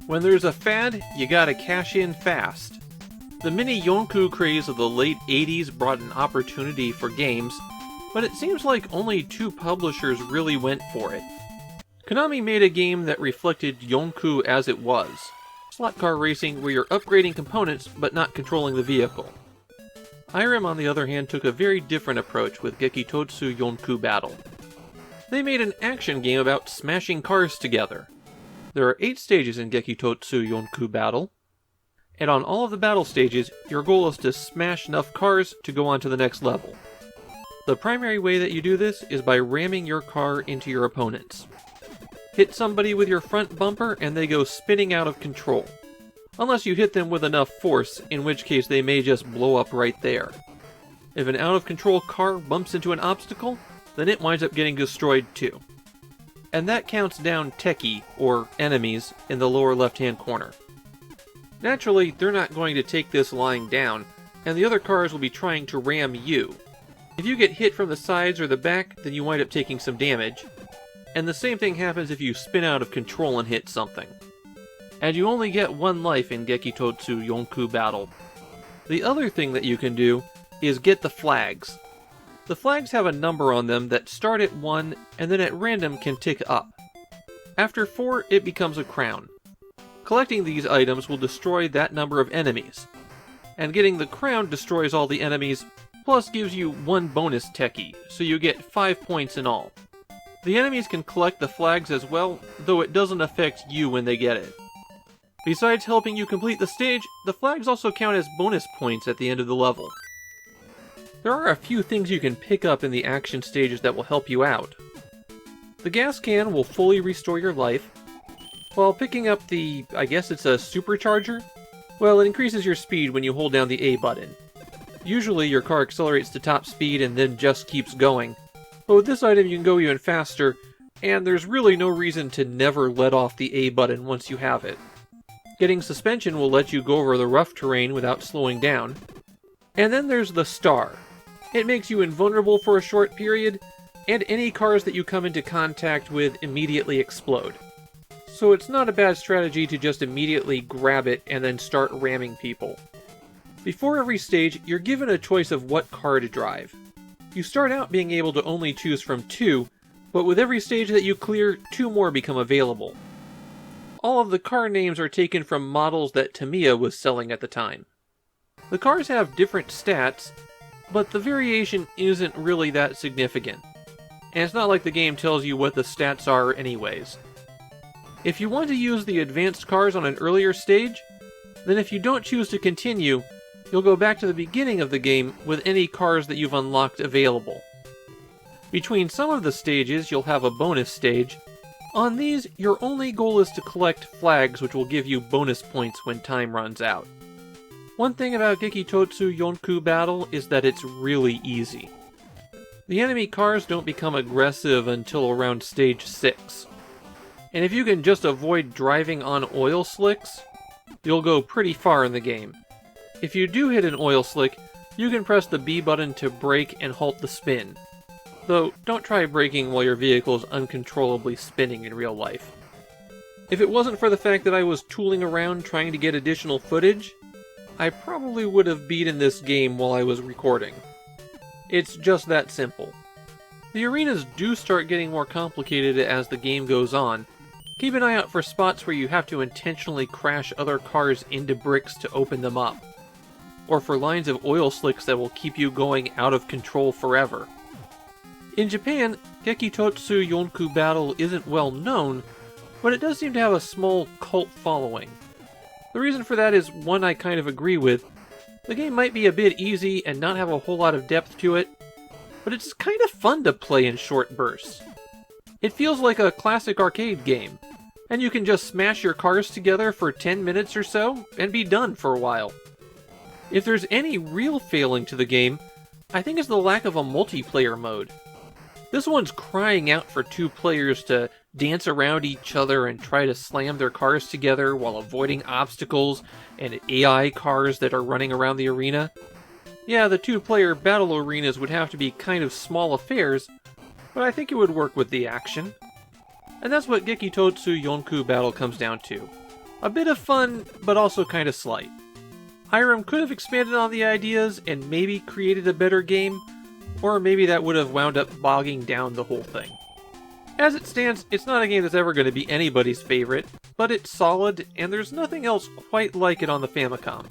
When there's a fad, you gotta cash in fast. The mini Yonku craze of the late 80s brought an opportunity for games, but it seems like only 2 publishers really went for it. Konami made a game that reflected Yonku as it was. Slot car racing where you're upgrading components but not controlling the vehicle. Irem, on the other hand, took a very different approach with Gekitotsu Yonku Battle. They made an action game about smashing cars together. There are 8 stages in Gekitotsu Yonku Battle, and on all of the battle stages, your goal is to smash enough cars to go on to the next level. The primary way that you do this is by ramming your car into your opponents. Hit somebody with your front bumper and they go spinning out of control. Unless you hit them with enough force, in which case they may just blow up right there. If an out-of-control car bumps into an obstacle, then it winds up getting destroyed too. And that counts down techie, or enemies, in the lower left-hand corner. Naturally, they're not going to take this lying down, and the other cars will be trying to ram you. If you get hit from the sides or the back, then you wind up taking some damage. And the same thing happens if you spin out of control and hit something. And you only get 1 life in Gekitotsu Yonku Battle. The other thing that you can do is get the flags. The flags have a number on them that start at 1 and then at random can tick up. After 4, it becomes a crown. Collecting these items will destroy that number of enemies. And getting the crown destroys all the enemies, plus gives you 1 bonus techie, so you get 5 points in all. The enemies can collect the flags as well, though it doesn't affect you when they get it. Besides helping you complete the stage, the flags also count as bonus points at the end of the level. There are a few things you can pick up in the action stages that will help you out. The gas can will fully restore your life, while picking up I guess it's a supercharger? Well, it increases your speed when you hold down the A button. Usually your car accelerates to top speed and then just keeps going, but with this item you can go even faster, and there's really no reason to never let off the A button once you have it. Getting suspension will let you go over the rough terrain without slowing down. And then there's the star. It makes you invulnerable for a short period, and any cars that you come into contact with immediately explode. So it's not a bad strategy to just immediately grab it and then start ramming people. Before every stage, you're given a choice of what car to drive. You start out being able to only choose from 2, but with every stage that you clear, 2 more become available. All of the car names are taken from models that Tamiya was selling at the time. The cars have different stats, but the variation isn't really that significant. And it's not like the game tells you what the stats are anyways. If you want to use the advanced cars on an earlier stage, then if you don't choose to continue, you'll go back to the beginning of the game with any cars that you've unlocked available. Between some of the stages, you'll have a bonus stage. On these, your only goal is to collect flags which will give you bonus points when time runs out. One thing about Gekitotsu Yonku Battle is that it's really easy. The enemy cars don't become aggressive until around stage 6. And if you can just avoid driving on oil slicks, you'll go pretty far in the game. If you do hit an oil slick, you can press the B button to brake and halt the spin. Though, don't try braking while your vehicle is uncontrollably spinning in real life. If it wasn't for the fact that I was tooling around trying to get additional footage, I probably would have beaten this game while I was recording. It's just that simple. The arenas do start getting more complicated as the game goes on. Keep an eye out for spots where you have to intentionally crash other cars into bricks to open them up, or for lines of oil slicks that will keep you going out of control forever. In Japan, Gekitotsu Yonku Battle isn't well known, but it does seem to have a small cult following. The reason for that is one I kind of agree with. The game might be a bit easy and not have a whole lot of depth to it, but it's kind of fun to play in short bursts. It feels like a classic arcade game, and you can just smash your cars together for 10 minutes or so and be done for a while. If there's any real failing to the game, I think it's the lack of a multiplayer mode. This one's crying out for 2 players to dance around each other and try to slam their cars together while avoiding obstacles and AI cars that are running around the arena. Yeah, the 2-player battle arenas would have to be kind of small affairs, but I think it would work with the action. And that's what Gekitotsu Yonku Battle comes down to. A bit of fun, but also kind of slight. Hiram could have expanded on the ideas and maybe created a better game, or maybe that would have wound up bogging down the whole thing. As it stands, it's not a game that's ever going to be anybody's favorite, but it's solid, and there's nothing else quite like it on the Famicom.